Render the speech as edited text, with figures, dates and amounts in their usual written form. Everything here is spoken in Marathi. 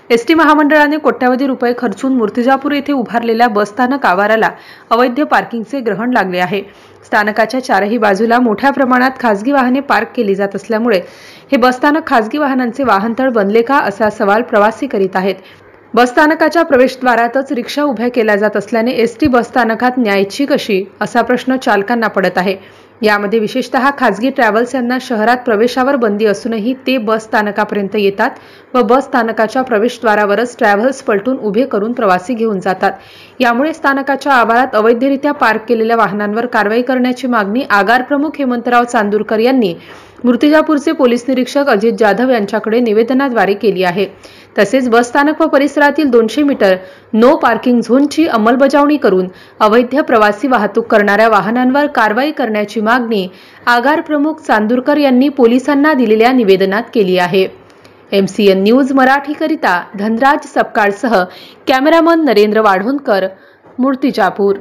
एसटी महामंडळाने कोट्यावधी रुपये खर्चून मूर्तिजापूर येथे उभारलेल्या बसस्थानक आवाराला अवैध पार्किंगचे ग्रहण लागले आहे। स्थानकाच्या चारही बाजूला मोठ्या प्रमाणात खासगी वाहने पार्क केली जात असल्यामुळे हे बसस्थानक खासगी वाहनांचे वाहनतळ बनले का असा सवाल प्रवासी करीत आहेत। बसस्थानकाच्या प्रवेशद्वारातच रिक्षा उभ्या केल्या जात असल्याने एसटी बसस्थानकात न्यायची कशी असा प्रश्न चालकांना पडत आहे। यामध्ये विशेषतः खासगी ट्रॅव्हल्स यांना शहरात प्रवेशावर बंदी असूनही ते बस स्थानकापर्यंत येतात व बस स्थानकाच्या प्रवेशद्वारावरच ट्रॅव्हल्स पलटून उभे करून प्रवासी घेऊन जातात। यामुळे स्थानकाच्या आवारात अवैधरित्या पार्क केलेल्या वाहनांवर कारवाई करण्याची मागणी आगार प्रमुख हेमंतराव चांदूरकर यांनी मूर्तिजापूरचे पोलीस निरीक्षक अजित जाधव यांच्याकडे निवेदनाद्वारे केली आहे। तसेच बसस्थानक व परिसरातील 200 मीटर नो पार्किंग झोनची अंमलबजावणी करून अवैध प्रवासी वाहतूक करणाऱ्या वाहनांवर कारवाई करण्याची मागणी आगार प्रमुख चांदूरकर यांनी पोलिसांना दिलेल्या निवेदनात केली आहे। MCN न्यूज मराठीकरिता धनराज सपकाळसह कॅमेरामन नरेंद्र वाढोणकर, मूर्तिजापूर।